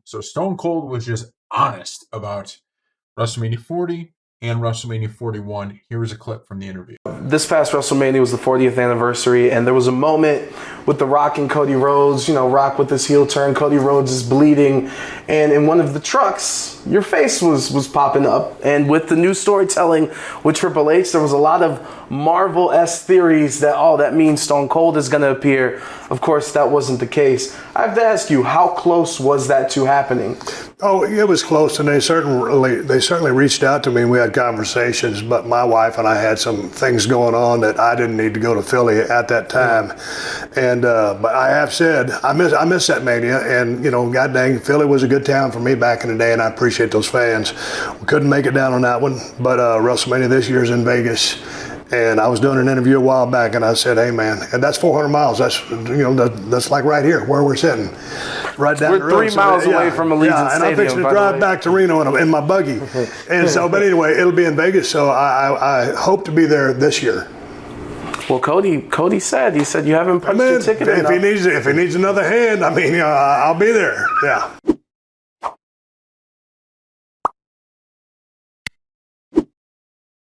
So Stone Cold was just honest about WrestleMania 40 and WrestleMania 41. Here is a clip from the interview. This past WrestleMania was the 40th anniversary, and there was a moment with The Rock and Cody Rhodes. You know, Rock with his heel turn, Cody Rhodes is bleeding, and in one of the trucks, your face was popping up. And with the new storytelling with Triple H, there was a lot of Marvel-esque theories that, oh, that means Stone Cold is going to appear. Of course, that wasn't the case. I have to ask you, how close was that to happening? Oh, it was close, and they certainly reached out to me, and we had conversations, but my wife and I had some things going on that I didn't need to go to Philly at that time. And but I have said, I miss that Mania, and, you know, god dang, Philly was a good town for me back in the day, and I appreciate those fans. We couldn't make it down on that one, but WrestleMania this year is in Vegas. And I was doing an interview a while back, and I said, "Hey, man, and that's 400 miles. That's, you know, that's like right here where we're sitting, right down the road. We're 3 miles away from Allegiant Stadium. And I'm fixing to drive back to Reno in my buggy, and so. But anyway, it'll be in Vegas, so I hope to be there this year." Well, Cody said you haven't punched your ticket enough. If he needs another hand, I mean, I'll be there. Yeah.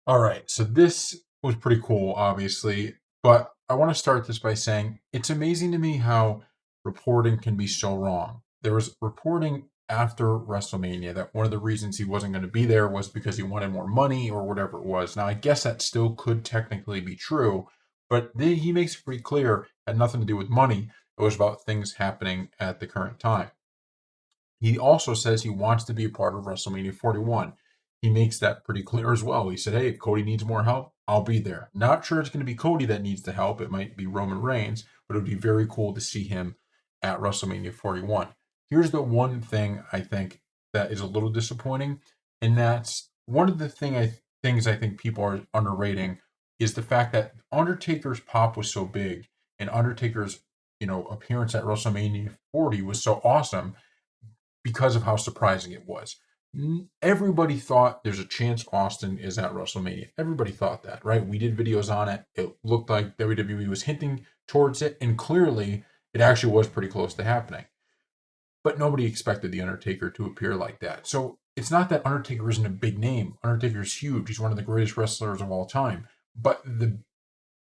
All right, so this was pretty cool, obviously, but I want to start this by saying it's amazing to me how reporting can be so wrong. There was reporting after WrestleMania that one of the reasons he wasn't going to be there was because he wanted more money or whatever it was. Now, I guess that still could technically be true, but he makes it pretty clear it had nothing to do with money. It was about things happening at the current time. He also says he wants to be a part of WrestleMania 41. He makes that pretty clear as well. He said, hey, if Cody needs more help, I'll be there. Not sure it's going to be Cody that needs the help. It might be Roman Reigns, but it would be very cool to see him at WrestleMania 41. Here's the one thing I think that is a little disappointing, and that's one of the things I think people are underrating is the fact that Undertaker's pop was so big, and Undertaker's, you know, appearance at WrestleMania 40 was so awesome because of how surprising it was. Everybody thought there's a chance Austin is at WrestleMania. Everybody thought that, right? We did videos on it. It looked like WWE was hinting towards it, and clearly it actually was pretty close to happening. But nobody expected The Undertaker to appear like that. So it's not that Undertaker isn't a big name. Undertaker's huge. He's one of the greatest wrestlers of all time. But the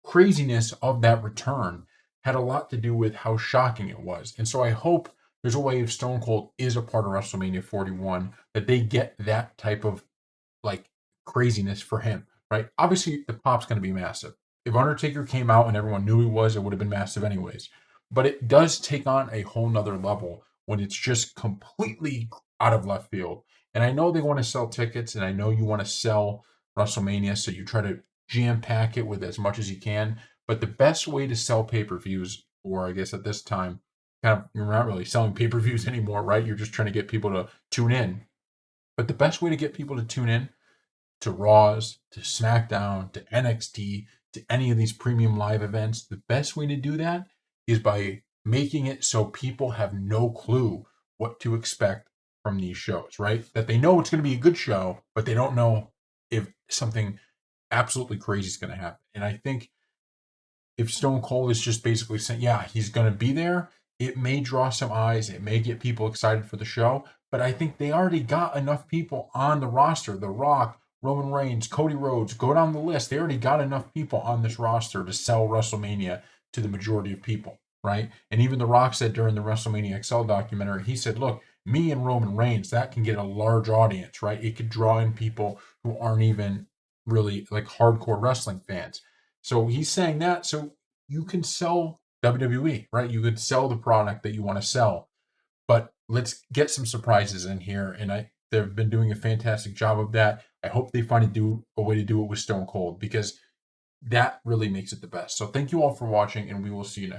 craziness of that return had a lot to do with how shocking it was. And so I hope there's a way if Stone Cold is a part of WrestleMania 41 that they get that type of like craziness for him, right? Obviously, the pop's going to be massive. If Undertaker came out and everyone knew he was, it would have been massive anyways. But it does take on a whole nother level when it's just completely out of left field. And I know they want to sell tickets, and I know you want to sell WrestleMania, so you try to jam pack it with as much as you can. But the best way to sell pay-per-views, or I guess at this time, you're not really selling pay-per-views anymore, right? You're just trying to get people to tune in. But the best way to get people to tune in to Raws, to SmackDown, to NXT, to any of these premium live events, the best way to do that is by making it so people have no clue what to expect from these shows, right? That they know it's going to be a good show, but they don't know if something absolutely crazy is going to happen. And I think if Stone Cold is just basically saying, yeah, he's going to be there, it may draw some eyes. It may get people excited for the show. But I think they already got enough people on the roster. The Rock, Roman Reigns, Cody Rhodes, go down the list. They already got enough people on this roster to sell WrestleMania to the majority of people, right? And even The Rock said during the WrestleMania XL documentary, he said, look, me and Roman Reigns, that can get a large audience, right? It could draw in people who aren't even really like hardcore wrestling fans. So he's saying that so you can sell WWE, right? You could sell the product that you want to sell, but let's get some surprises in here. And they've been doing a fantastic job of that. I hope they find a way to do it with Stone Cold, because that really makes it the best. So thank you all for watching, and we will see you next.